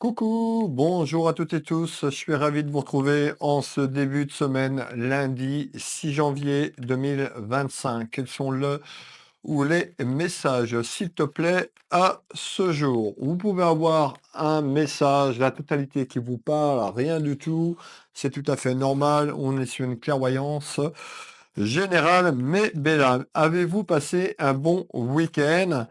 Coucou, bonjour à toutes et tous. Je suis ravi de vous retrouver en ce début de semaine, lundi 6 janvier 2025. Quels sont le ou les messages, s'il te plaît, à ce jour? Vous pouvez avoir un message, la totalité qui vous parle, rien du tout. C'est tout à fait normal. On est sur une clairvoyance générale, mais belle. Avez-vous passé un bon week-end?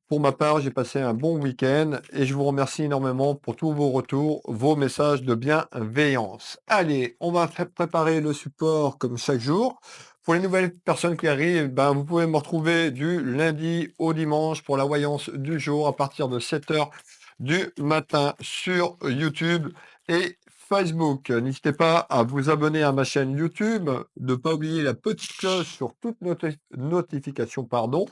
Pour ma part, j'ai passé un bon week-end et je vous remercie énormément pour tous vos retours, vos messages de bienveillance. Allez, on va préparer le support comme chaque jour. Pour les nouvelles personnes qui arrivent, ben, vous pouvez me retrouver du lundi au dimanche pour la voyance du jour à partir de 7 heures du matin sur YouTube et Facebook. N'hésitez pas à vous abonner à ma chaîne YouTube, de ne pas oublier la petite cloche sur toute notification, pardon,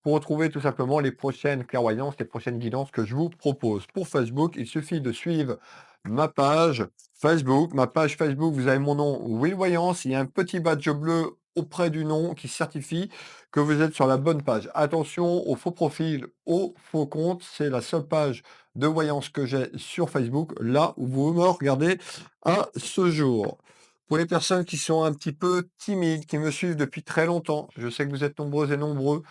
pour retrouver tout simplement les prochaines clairvoyances, les prochaines guidances que je vous propose. Pour Facebook, il suffit de suivre ma page Facebook. Ma page Facebook, vous avez mon nom, Will Voyance. Il y a un petit badge bleu auprès du nom qui certifie que vous êtes sur la bonne page. Attention aux faux profils, aux faux comptes. C'est la seule page de voyance que j'ai sur Facebook, là où vous me regardez à ce jour. Pour les personnes qui sont un petit peu timides, qui me suivent depuis très longtemps, je sais que vous êtes nombreux et nombreux,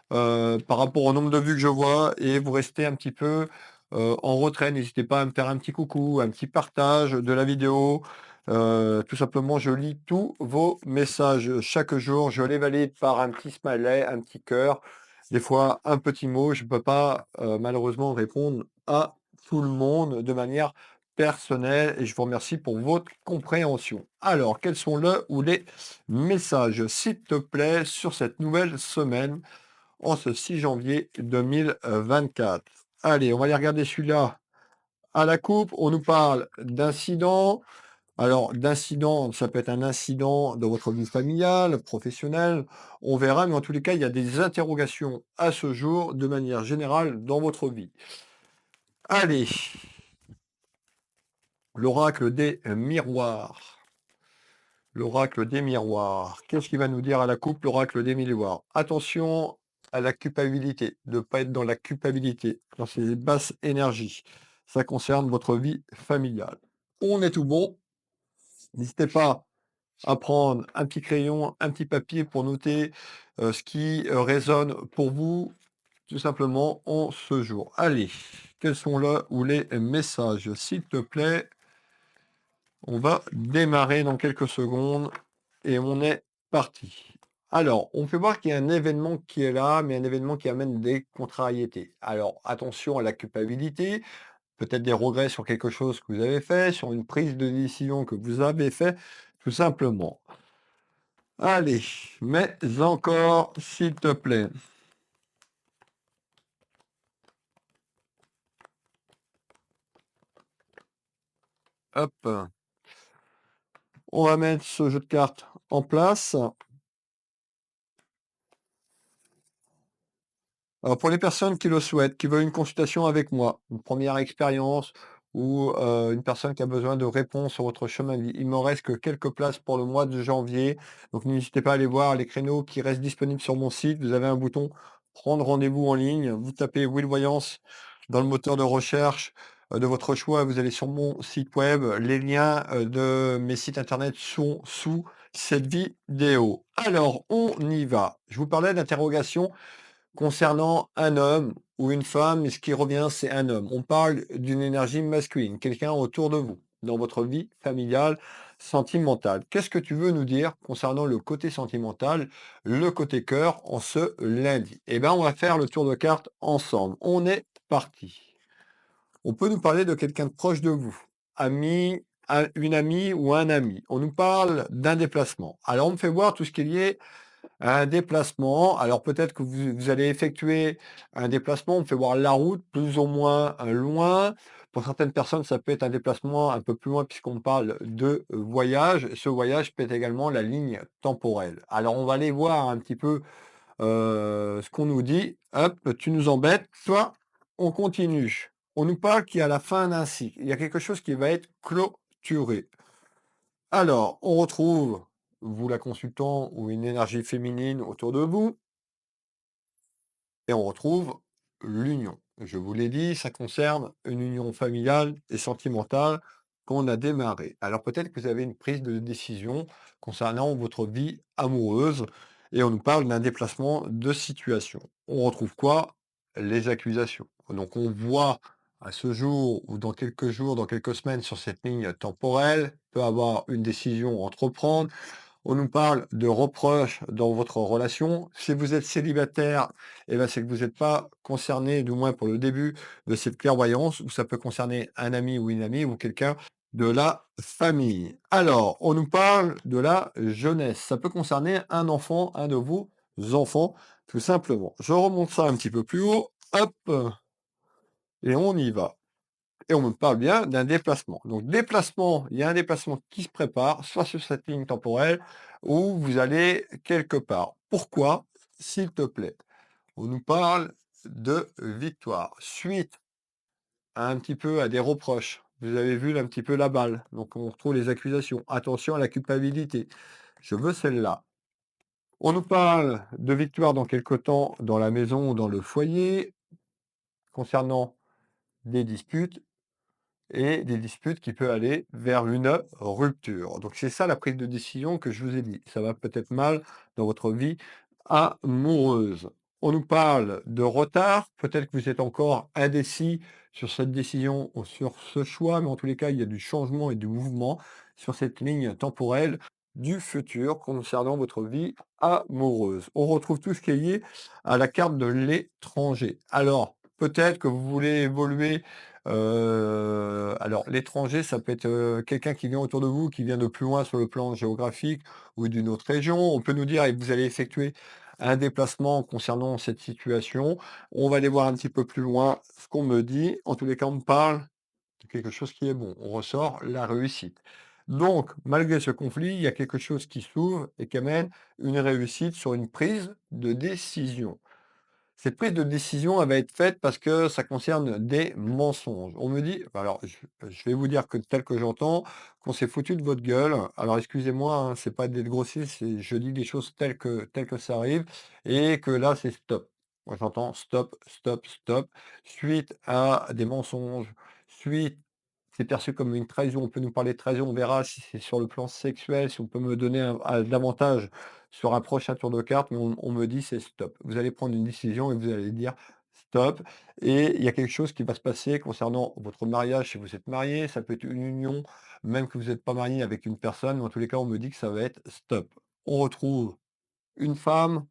par rapport au nombre de vues que je vois et vous restez un petit peu, en retrait. N'hésitez pas à me faire un petit coucou, un petit partage de la vidéo. Tout simplement, je lis tous vos messages chaque jour. Je les valide par un petit smiley, un petit cœur, des fois un petit mot. Je ne peux pas, malheureusement répondre à tout le monde de manière personnelle et je vous remercie pour votre compréhension. Alors, quels sont le ou les messages, s'il te plaît, sur cette nouvelle semaine? En ce 6 janvier 2024. Allez, on va aller regarder celui-là à la coupe. On nous parle d'incident. Alors, d'incident, ça peut être un incident dans votre vie familiale, professionnelle. On verra, mais en tous les cas, il y a des interrogations à ce jour, de manière générale, dans votre vie. Allez, l'oracle des miroirs. L'oracle des miroirs. Qu'est-ce qu'il va nous dire à la coupe, l'oracle des miroirs? Attention à la culpabilité, de ne pas être dans la culpabilité, dans ces basses énergies. Ça concerne votre vie familiale. On est tout bon. N'hésitez pas à prendre un petit crayon, un petit papier pour noter ce qui résonne pour vous, tout simplement, en ce jour. Allez, quels sont là ou les messages, s'il te plaît? On va démarrer dans quelques secondes et on est parti. Alors, on peut voir qu'il y a un événement qui est là, mais un événement qui amène des contrariétés. Alors, attention à la culpabilité, peut-être des regrets sur quelque chose que vous avez fait, sur une prise de décision que vous avez fait, tout simplement. Allez, mais encore, s'il te plaît. Hop, on va mettre ce jeu de cartes en place. Alors pour les personnes qui le souhaitent, qui veulent une consultation avec moi, une première expérience ou une personne qui a besoin de réponses sur votre chemin de vie, il me reste que quelques places pour le mois de janvier. Donc n'hésitez pas à aller voir les créneaux qui restent disponibles sur mon site. Vous avez un bouton prendre rendez-vous en ligne. Vous tapez Will Voyance dans le moteur de recherche de votre choix. Vous allez sur mon site web. Les liens de mes sites internet sont sous cette vidéo. Alors on y va. Je vous parlais d'interrogation concernant un homme ou une femme, et ce qui revient, c'est un homme. On parle d'une énergie masculine, quelqu'un autour de vous, dans votre vie familiale, sentimentale. Qu'est-ce que tu veux nous dire concernant le côté sentimental, le côté cœur, en ce lundi? Eh bien, on va faire le tour de cartes ensemble. On est parti. On peut nous parler de quelqu'un de proche de vous, ami, une amie ou un ami. On nous parle d'un déplacement. Alors, on me fait voir tout ce qui est lié un déplacement, alors peut-être que vous allez effectuer un déplacement, on fait voir la route plus ou moins, loin. Pour certaines personnes, ça peut être un déplacement un peu plus loin puisqu'on parle de voyage. Ce voyage peut être également la ligne temporelle. Alors on va aller voir un petit peu, ce qu'on nous dit. Hop, tu nous embêtes, toi, on continue. On nous parle qu'il y a la fin d'un cycle. Il y a quelque chose qui va être clôturé. Alors, on retrouve, vous la consultant ou une énergie féminine autour de vous et on retrouve l'union. Je vous l'ai dit, ça concerne une union familiale et sentimentale qu'on a démarrée. Alors peut-être que vous avez une prise de décision concernant votre vie amoureuse et on nous parle d'un déplacement de situation. On retrouve quoi? Les accusations. Donc on voit à ce jour ou dans quelques jours, dans quelques semaines sur cette ligne temporelle, peut avoir une décision à entreprendre. On nous parle de reproches dans votre relation. Si vous êtes célibataire, eh ben, c'est que vous n'êtes pas concerné, du moins pour le début, de cette clairvoyance, ou ça peut concerner un ami ou une amie ou quelqu'un de la famille. Alors, on nous parle de la jeunesse. Ça peut concerner un enfant, un de vos enfants, tout simplement. Je remonte ça un petit peu plus haut. Hop, et on y va. Et on me parle bien d'un déplacement. Donc déplacement, il y a un déplacement qui se prépare, soit sur cette ligne temporelle, ou vous allez quelque part. Pourquoi? S'il te plaît. On nous parle de victoire. Suite à un petit peu à des reproches. Vous avez vu là, un petit peu la balle. Donc on retrouve les accusations. Attention à la culpabilité. Je veux celle-là. On nous parle de victoire dans quelque temps dans la maison ou dans le foyer, concernant des disputes et des disputes qui peuvent aller vers une rupture. Donc c'est ça la prise de décision que je vous ai dit. Ça va peut-être mal dans votre vie amoureuse. On nous parle de retard, peut-être que vous êtes encore indécis sur cette décision ou sur ce choix, mais en tous les cas, il y a du changement et du mouvement sur cette ligne temporelle du futur concernant votre vie amoureuse. On retrouve tout ce qui est lié à la carte de l'étranger. Alors, peut-être que vous voulez évoluer alors l'étranger, ça peut être, quelqu'un qui vient autour de vous, qui vient de plus loin sur le plan géographique ou d'une autre région. On peut nous dire: «Et vous allez effectuer un déplacement concernant cette situation». On va aller voir un petit peu plus loin ce qu'on me dit. En tous les cas, on me parle de quelque chose qui est bon. On ressort la réussite. Donc, malgré ce conflit, il y a quelque chose qui s'ouvre et qui amène une réussite sur une prise de décision. Cette prise de décision, elle va être faite parce que ça concerne des mensonges. On me dit alors je vais vous dire que tel que j'entends, qu'on s'est foutu de votre gueule. Alors excusez-moi, hein, c'est pas d'être grossier, c'est je dis les choses telles que ça arrive et que là, c'est stop. Moi, j'entends stop, stop, stop, suite à des mensonges, suite c'est perçu comme une trahison. On peut nous parler de trahison, on verra si c'est sur le plan sexuel, si on peut me donner davantage sur un prochain tour de cartes, mais on me dit c'est stop. Vous allez prendre une décision et vous allez dire stop. Et il y a quelque chose qui va se passer concernant votre mariage si vous êtes marié. Ça peut être une union, même que vous n'êtes pas marié avec une personne, mais en tous les cas, on me dit que ça va être stop. On retrouve une femme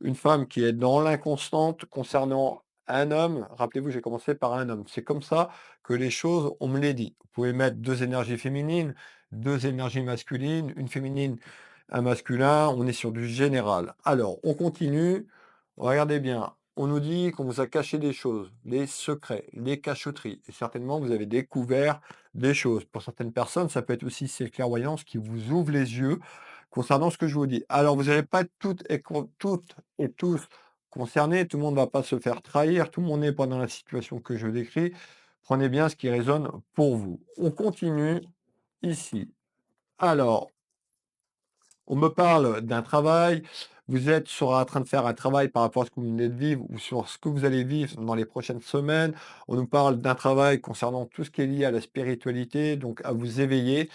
une femme qui est dans l'inconstante concernant un homme. Rappelez-vous, j'ai commencé par un homme. C'est comme ça que les choses, on me les dit. Vous pouvez mettre 2 énergies féminines, 2 énergies masculines, une féminine, un masculin, on est sur du général. Alors, on continue. Regardez bien, on nous dit qu'on vous a caché des choses, des secrets, des cachotteries et certainement vous avez découvert des choses. Pour certaines personnes, ça peut être aussi ces clairvoyances qui vous ouvrent les yeux concernant ce que je vous dis. Alors, vous n'allez pas être toutes et tous concernés, tout le monde ne va pas se faire trahir, tout le monde n'est pas dans la situation que je décris. Prenez bien ce qui résonne pour vous. On continue ici. Alors, on me parle d'un travail, vous êtes en train de faire un travail par rapport à ce que vous venez de vivre ou sur ce que vous allez vivre dans les prochaines semaines. On nous parle d'un travail concernant tout ce qui est lié à la spiritualité, donc à vous éveiller,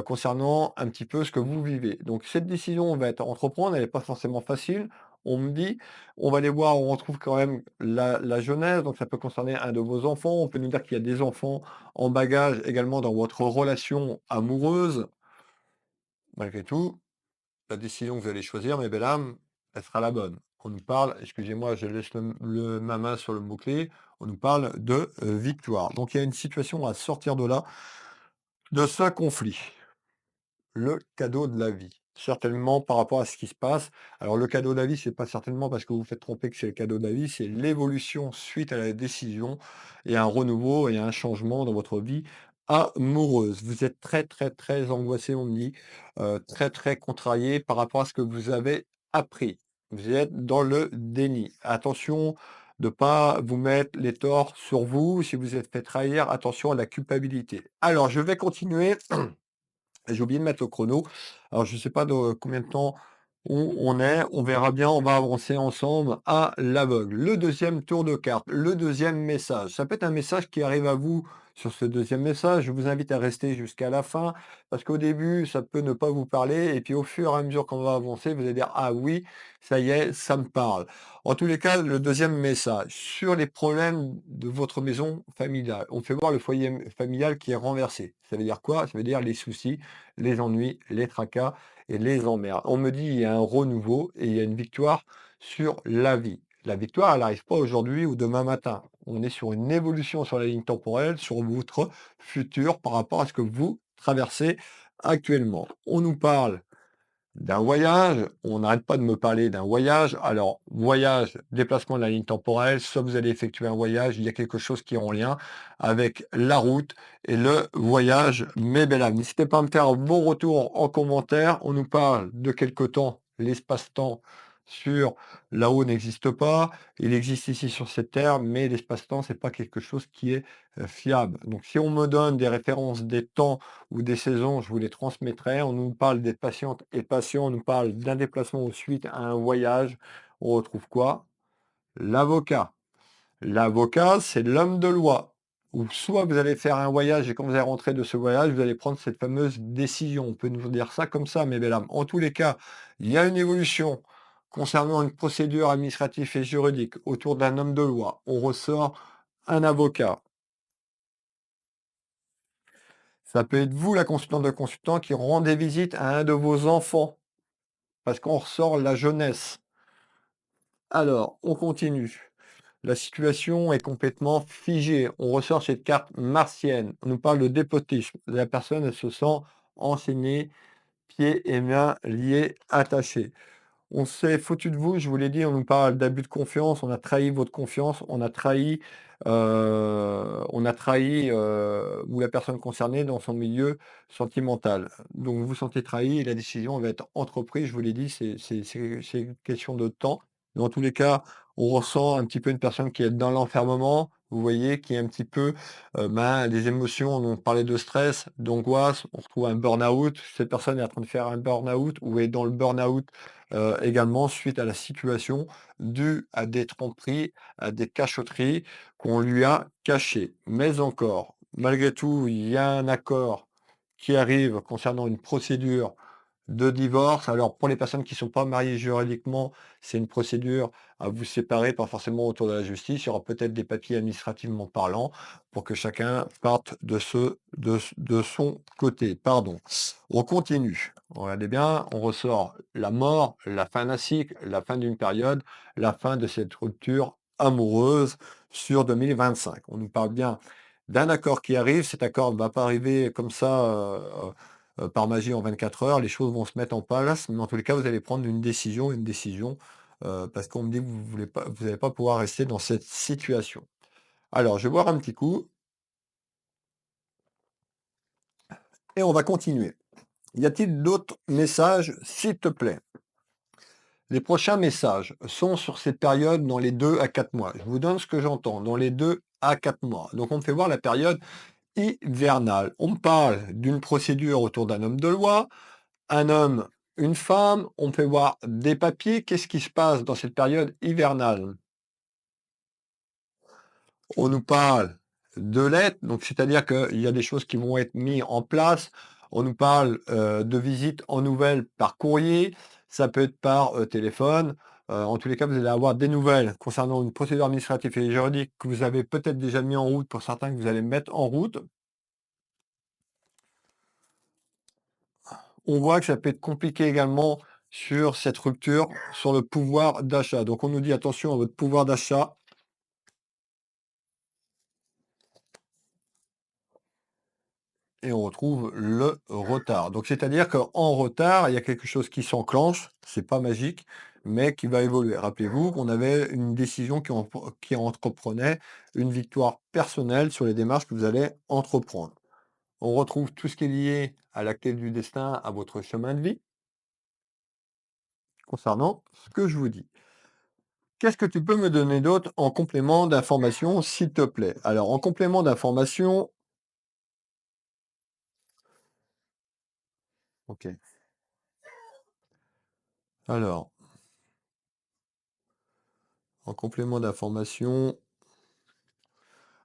concernant un petit peu ce que vous vivez. Donc cette décision, on va être entreprendre, elle n'est pas forcément facile. On me dit, on va aller voir, on retrouve quand même la jeunesse, donc ça peut concerner un de vos enfants. On peut nous dire qu'il y a des enfants en bagage également dans votre relation amoureuse. Malgré tout, la décision que vous allez choisir, mes belles âmes, elle sera la bonne. On nous parle, excusez-moi, je laisse ma main sur le mot-clé, on nous parle de victoire. Donc il y a une situation à sortir de là, de ce conflit. Le cadeau de la vie. Certainement par rapport à ce qui se passe. Alors le cadeau de la vie, c'est pas certainement parce que vous vous faites tromper que c'est le cadeau de la vie, c'est l'évolution suite à la décision et un renouveau et un changement dans votre vie amoureuse. Vous êtes très, très, très angoissé, on me dit, très, très contrarié par rapport à ce que vous avez appris. Vous êtes dans le déni. Attention de pas vous mettre les torts sur vous. Si vous êtes fait trahir, attention à la culpabilité. Alors je vais continuer. J'ai oublié de mettre le chrono. Alors je ne sais pas de combien de temps où on est, on verra bien, on va avancer ensemble à l'aveugle. Le deuxième tour de carte, le deuxième message. Ça peut être un message qui arrive à vous sur ce deuxième message. Je vous invite à rester jusqu'à la fin parce qu'au début, ça peut ne pas vous parler et puis au fur et à mesure qu'on va avancer, vous allez dire: «Ah oui, ça y est, ça me parle». En tous les cas, le deuxième message sur les problèmes de votre maison familiale. On fait voir le foyer familial qui est renversé. Ça veut dire quoi? Ça veut dire les soucis, les ennuis, les tracas et les emmerdes. On me dit il y a un renouveau et il y a une victoire sur la vie. La victoire, elle n'arrive pas aujourd'hui ou demain matin. On est sur une évolution sur la ligne temporelle, sur votre futur par rapport à ce que vous traversez actuellement. On nous parle d'un voyage, on n'arrête pas de me parler d'un voyage. Alors, voyage, déplacement de la ligne temporelle, soit vous allez effectuer un voyage, il y a quelque chose qui est en lien avec la route et le voyage, mes belles âmes. N'hésitez pas à me faire vos retours en commentaire. On nous parle de quelque temps, l'espace-temps sur là-haut n'existe pas. Il existe ici sur cette terre, mais l'espace-temps, c'est pas quelque chose qui est fiable. Donc, si on me donne des références des temps ou des saisons, je vous les transmettrai. On nous parle des patientes et patients, on nous parle d'un déplacement ou suite à un voyage. On retrouve quoi? L'avocat. L'avocat, c'est l'homme de loi. Ou soit vous allez faire un voyage et quand vous allez rentrer de ce voyage, vous allez prendre cette fameuse décision. On peut nous dire ça comme ça, mes belles âmes. En tous les cas, il y a une évolution concernant une procédure administrative et juridique autour d'un homme de loi. On ressort un avocat. Ça peut être vous, la consultante de consultant, qui rendez visite à un de vos enfants, parce qu'on ressort la jeunesse. Alors, on continue. La situation est complètement figée. On ressort cette carte martienne. On nous parle de dépotisme. La personne, elle se sent enseignée, pieds et mains liés, attachés. On s'est foutu de vous, je vous l'ai dit, on nous parle d'abus de confiance, on a trahi votre confiance, on a trahi, ou la personne concernée dans son milieu sentimental. Donc vous vous sentez trahi et la décision va être entreprise, je vous l'ai dit, c'est une question de temps. Dans tous les cas, on ressent un petit peu une personne qui est dans l'enfermement, vous voyez, qui est un petit peu, des émotions, on parlait de stress, d'angoisse, on retrouve un burn-out. Cette personne est en train de faire un burn-out ou est dans le burn-out également suite à la situation due à des tromperies, à des cachotteries qu'on lui a cachées. Mais encore, malgré tout, il y a un accord qui arrive concernant une procédure de divorce. Alors, pour les personnes qui ne sont pas mariées juridiquement, c'est une procédure à vous séparer, pas forcément autour de la justice. Il y aura peut-être des papiers administrativement parlant pour que chacun parte de son côté. Pardon. On continue. Regardez bien, on ressort la mort, la fin d'un cycle, la fin d'une période, la fin de cette rupture amoureuse sur 2025. On nous parle bien d'un accord qui arrive. Cet accord ne va pas arriver comme ça par magie en 24 heures. Les choses vont se mettre en place, mais en tous les cas, vous allez prendre une décision, parce qu'on me dit que vous n'allez pas pouvoir rester dans cette situation. Alors, je vais boire un petit coup et on va continuer. Y a-t-il d'autres messages, s'il te plaît? Les prochains messages sont sur cette période dans les 2 à 4 mois. Je vous donne ce que j'entends, dans les 2 à 4 mois. Donc on me fait voir la période hivernale. On me parle d'une procédure autour d'un homme de loi, un homme, une femme, on me fait voir des papiers. Qu'est-ce qui se passe dans cette période hivernale? On nous parle de l'aide, donc c'est-à-dire qu'il y a des choses qui vont être mises en place. On nous parle de visites en nouvelles par courrier, ça peut être par téléphone. En tous les cas, vous allez avoir des nouvelles concernant une procédure administrative et juridique que vous avez peut-être déjà mis en route, pour certains que vous allez mettre en route. On voit que ça peut être compliqué également sur cette rupture, sur le pouvoir d'achat. Donc on nous dit attention à votre pouvoir d'achat. Et on retrouve le retard. Donc c'est-à-dire qu'en retard, il y a quelque chose qui s'enclenche, c'est pas magique, mais qui va évoluer. Rappelez-vous qu'on avait une décision qui entreprenait une victoire personnelle sur les démarches que vous allez entreprendre. On retrouve tout ce qui est lié à la clé du destin, à votre chemin de vie, concernant ce que je vous dis. Qu'est-ce que tu peux me donner d'autre en complément d'information, s'il te plaît? Alors, en complément d'information, ok. Alors, en complément d'information,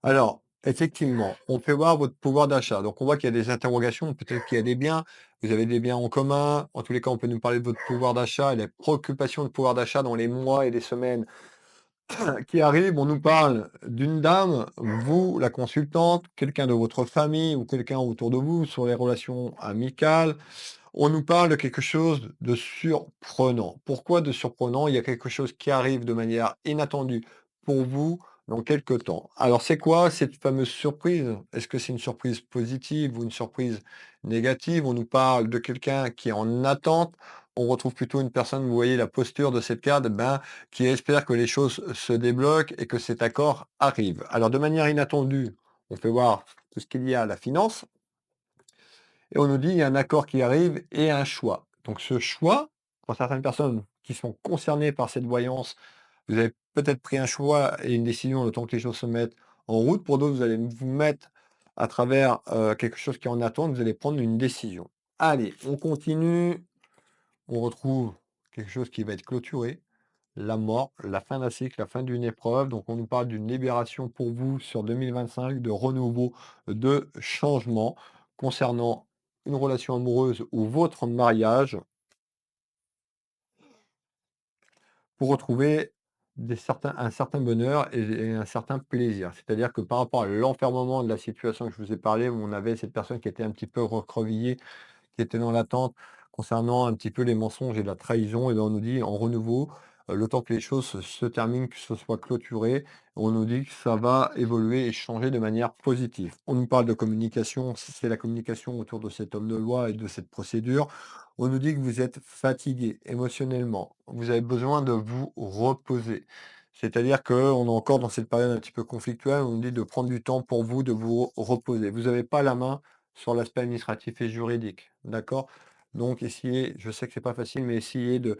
alors, effectivement, on peut voir votre pouvoir d'achat. Donc, on voit qu'il y a des interrogations, peut-être qu'il y a des biens, vous avez des biens en commun. En tous les cas, on peut nous parler de votre pouvoir d'achat et les préoccupations de pouvoir d'achat dans les mois et les semaines qui arrivent. On nous parle d'une dame, vous, la consultante, quelqu'un de votre famille ou quelqu'un autour de vous sur les relations amicales. On nous parle de quelque chose de surprenant. Pourquoi de surprenant? Il y a quelque chose qui arrive de manière inattendue pour vous dans quelque temps. Alors, c'est quoi cette fameuse surprise? Est-ce que c'est une surprise positive ou une surprise négative? On nous parle de quelqu'un qui est en attente. On retrouve plutôt une personne, vous voyez la posture de cette carte, ben, qui espère que les choses se débloquent et que cet accord arrive. Alors, de manière inattendue, on peut voir tout ce qu'il y a à la finance. Et on nous dit: «Il y a un accord qui arrive et un choix». Donc ce choix, pour certaines personnes qui sont concernées par cette voyance, vous avez peut-être pris un choix et une décision le temps que les choses se mettent en route. Pour d'autres, vous allez vous mettre à travers, quelque chose qui est en attente, vous allez prendre une décision. Allez, on continue, on retrouve quelque chose qui va être clôturé, la mort, la fin d'un cycle, la fin d'une épreuve. Donc on nous parle d'une libération pour vous sur 2025, de renouveau, de changement concernant une relation amoureuse ou votre mariage pour retrouver un certain bonheur et un certain plaisir. C'est-à-dire que par rapport à l'enfermement de la situation que je vous ai parlé, où on avait cette personne qui était un petit peu recroquevillée, qui était dans l'attente concernant un petit peu les mensonges et la trahison, et ben on nous dit en renouveau, le temps que les choses se terminent, que ce soit clôturé, on nous dit que ça va évoluer et changer de manière positive. On nous parle de communication, c'est la communication autour de cet homme de loi et de cette procédure. On nous dit que vous êtes fatigué émotionnellement, vous avez besoin de vous reposer. C'est-à-dire qu'on est encore dans cette période un petit peu conflictuelle, on nous dit de prendre du temps pour vous, de vous reposer. Vous n'avez pas la main sur l'aspect administratif et juridique, d'accord? Donc essayez, je sais que c'est pas facile, mais essayez de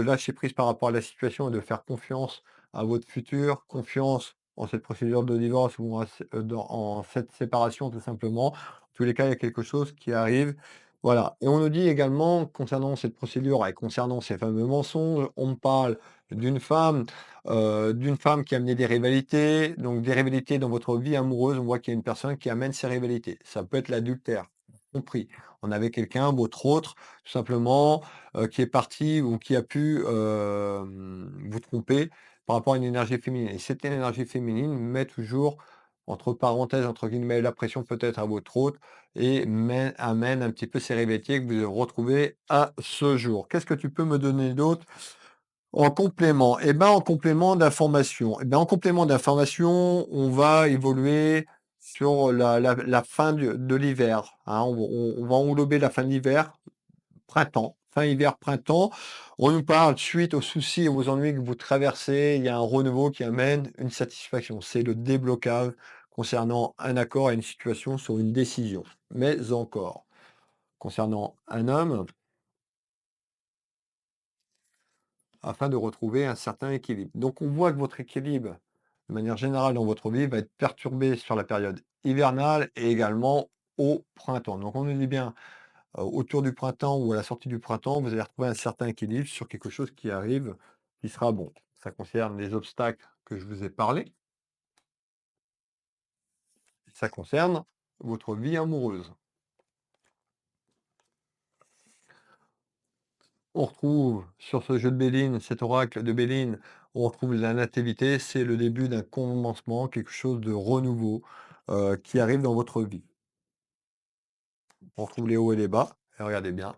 lâcher prise par rapport à la situation et de faire confiance à votre futur, confiance en cette procédure de divorce ou en cette séparation tout simplement. En tous les cas, il y a quelque chose qui arrive. Voilà. Et on nous dit également, concernant cette procédure et concernant ces fameux mensonges, on me parle d'une femme qui a amené des rivalités, donc des rivalités dans votre vie amoureuse. On voit qu'il y a une personne qui amène ces rivalités. Ça peut être l'adultère, compris. On avait quelqu'un, votre autre, tout simplement, qui est parti ou qui a pu vous tromper par rapport à une énergie féminine. Et cette énergie féminine met toujours, entre parenthèses, entre guillemets, la pression peut-être à votre autre et amène un petit peu ces rivalités que vous retrouvez à ce jour. Qu'est-ce que tu peux me donner d'autre? En complément, en complément d'information en complément d'information, on va évoluer sur la fin de l'hiver, hein. On va englober la fin de l'hiver, printemps, fin hiver, printemps. On nous parle suite aux soucis et aux ennuis que vous traversez, il y a un renouveau qui amène une satisfaction. C'est le déblocage concernant un accord et une situation sur une décision. Mais encore, concernant un homme, afin de retrouver un certain équilibre. Donc on voit que votre équilibre, de manière générale dans votre vie, va être perturbé sur la période hivernale et également au printemps. Donc on nous dit bien, autour du printemps ou à la sortie du printemps, vous allez retrouver un certain équilibre sur quelque chose qui arrive, qui sera bon. Ça concerne les obstacles que je vous ai parlé, ça concerne votre vie amoureuse. On retrouve sur ce jeu de Béline, cet oracle de Béline, on retrouve la nativité, c'est le début d'un commencement, quelque chose de renouveau, qui arrive dans votre vie. On retrouve les hauts et les bas, et regardez bien,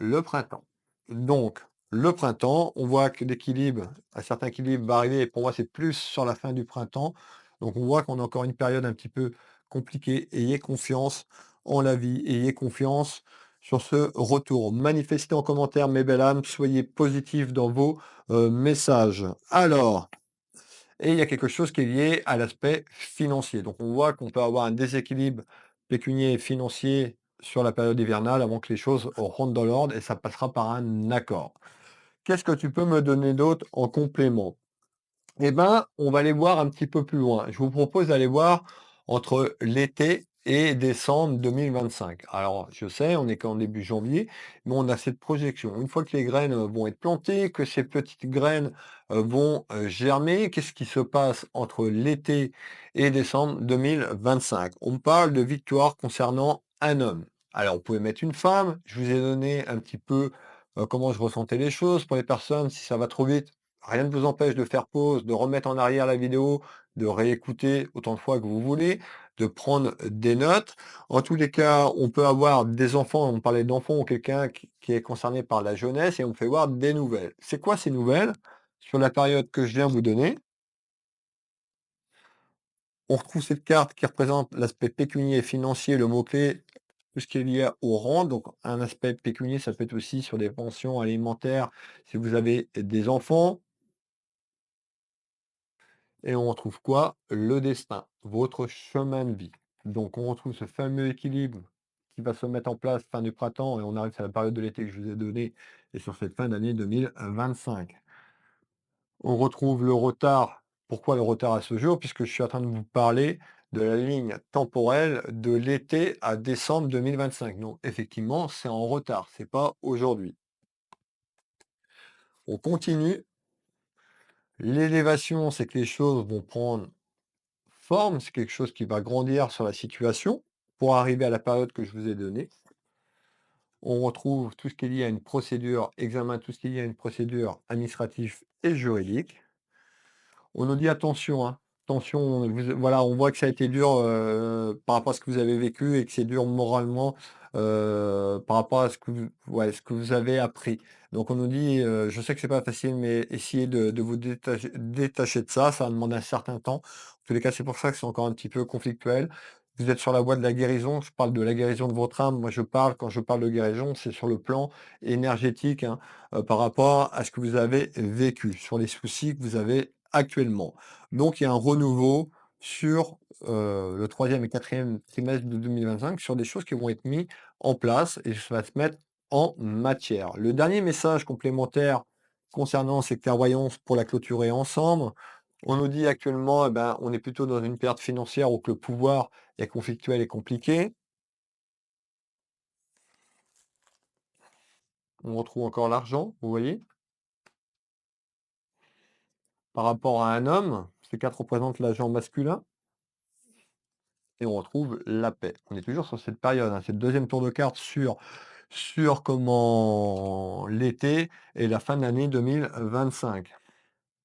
le printemps. Donc, le printemps, on voit que l'équilibre, un certain équilibre va arriver, et pour moi, c'est plus sur la fin du printemps. Donc, on voit qu'on a encore une période un petit peu compliquée. Ayez confiance en la vie, ayez confiance sur ce retour. Manifestez en commentaire, mes belles âmes, soyez positifs dans vos messages. Alors, et il y a quelque chose qui est lié à l'aspect financier. Donc, on voit qu'on peut avoir un déséquilibre pécunier et financier sur la période hivernale avant que les choses rentrent dans l'ordre et ça passera par un accord. Qu'est-ce que tu peux me donner d'autre en complément? Eh ben, on va aller voir un petit peu plus loin. Je vous propose d'aller voir entre l'été et décembre 2025. Alors, je sais, on est qu'en début janvier, mais on a cette projection. Une fois que les graines vont être plantées, que ces petites graines vont germer, qu'est-ce qui se passe entre l'été et décembre 2025? On parle de victoire concernant un homme. Alors, vous pouvez mettre une femme. Je vous ai donné un petit peu comment je ressentais les choses. Pour les personnes, si ça va trop vite, rien ne vous empêche de faire pause, de remettre en arrière la vidéo, de réécouter autant de fois que vous voulez, de prendre des notes. En tous les cas, on peut avoir des enfants, on parlait d'enfants ou quelqu'un qui est concerné par la jeunesse et on fait voir des nouvelles. C'est quoi ces nouvelles? Sur la période que je viens vous donner, on retrouve cette carte qui représente l'aspect pécunier et financier, le mot-clé, tout ce qui est lié au rang. Donc, un aspect pécunier, ça peut être aussi sur des pensions alimentaires si vous avez des enfants. Et on retrouve quoi? Le destin, votre chemin de vie. Donc on retrouve ce fameux équilibre qui va se mettre en place fin du printemps et on arrive à la période de l'été que je vous ai donnée et sur cette fin d'année 2025. On retrouve le retard. Pourquoi le retard à ce jour? Puisque je suis en train de vous parler de la ligne temporelle de l'été à décembre 2025. Donc effectivement, c'est en retard, c'est pas aujourd'hui. On continue. L'élévation, c'est que les choses vont prendre forme, c'est quelque chose qui va grandir sur la situation pour arriver à la période que je vous ai donnée. On retrouve tout ce qui est lié à une procédure, examen, tout ce qui est lié à une procédure administrative et juridique. On nous dit attention, hein, attention, voilà, on voit que ça a été dur par rapport à ce que vous avez vécu et que c'est dur moralement par rapport à ce que ouais, ce que vous avez appris. Donc on nous dit, je sais que c'est pas facile, mais essayez de vous détacher de ça, ça va demander un certain temps. En tous les cas, c'est pour ça que c'est encore un petit peu conflictuel. Vous êtes sur la voie de la guérison, je parle de la guérison de votre âme. Moi, quand je parle de guérison, c'est sur le plan énergétique, hein, par rapport à ce que vous avez vécu, sur les soucis que vous avez actuellement. Donc il y a un renouveau sur, le troisième et quatrième trimestre de 2025 sur des choses qui vont être mis en place et ça va se mettre en matière. Le dernier message complémentaire concernant ces clairvoyances pour la clôturer ensemble, on nous dit actuellement, eh ben, on est plutôt dans une période financière où que le pouvoir est conflictuel et compliqué. On retrouve encore l'argent, vous voyez? Par rapport à un homme, ces 4 représentent l'agent masculin et on retrouve la paix. On est toujours sur cette période, hein, c'est le deuxième tour de carte sur comment l'été et la fin de l'année 2025.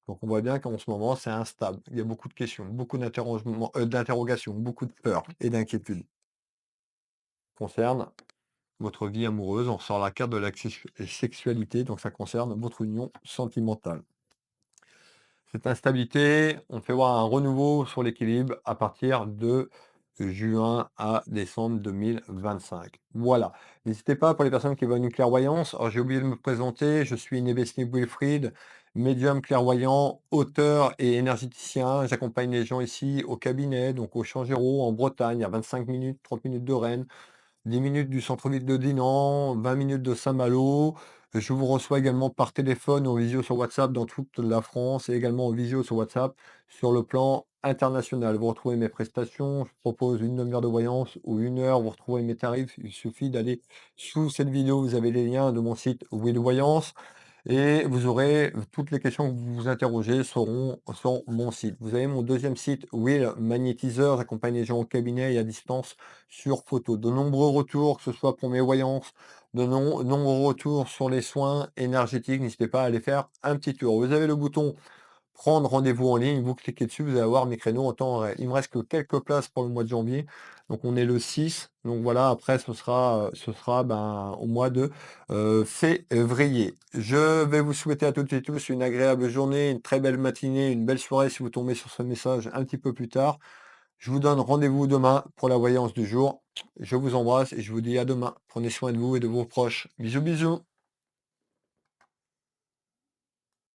Donc on voit bien qu'en ce moment, c'est instable. Il y a beaucoup de questions, beaucoup d'interrogations, beaucoup de peurs et d'inquiétudes. Concerne votre vie amoureuse, on sort la carte de la sexualité, donc ça concerne votre union sentimentale. Cette instabilité, on fait voir un renouveau sur l'équilibre à partir de juin à décembre 2025. Voilà. N'hésitez pas pour les personnes qui veulent une clairvoyance. Alors, j'ai oublié de me présenter. Je suis Nebesni Wilfried, médium clairvoyant, auteur et énergéticien. J'accompagne les gens ici au cabinet, donc au Changéro, en Bretagne, à 25 minutes, 30 minutes de Rennes. 10 minutes du centre-ville de Dinan, 20 minutes de Saint-Malo. Je vous reçois également par téléphone ou en visio sur WhatsApp dans toute la France et également en visio sur WhatsApp sur le plan international. Vous retrouvez mes prestations, je propose une demi-heure de voyance ou une heure, vous retrouvez mes tarifs. Il suffit d'aller sous cette vidéo, vous avez les liens de mon site Will Voyance. Et vous aurez toutes les questions que vous vous interrogez seront sur mon site. Vous avez mon deuxième site, Will Magnétiseur. J'accompagne les gens au cabinet et à distance sur photo. De nombreux retours, que ce soit pour mes voyances, de nombreux retours sur les soins énergétiques. N'hésitez pas à aller faire un petit tour. Vous avez le bouton prendre rendez-vous en ligne, vous cliquez dessus, vous allez avoir mes créneaux en temps réel. Il me reste que quelques places pour le mois de janvier, donc on est le 6, donc voilà, après ce sera ben, au mois de février. Je vais vous souhaiter à toutes et tous une agréable journée, une très belle matinée, une belle soirée si vous tombez sur ce message un petit peu plus tard. Je vous donne rendez-vous demain pour la voyance du jour. Je vous embrasse et je vous dis à demain. Prenez soin de vous et de vos proches. Bisous bisous.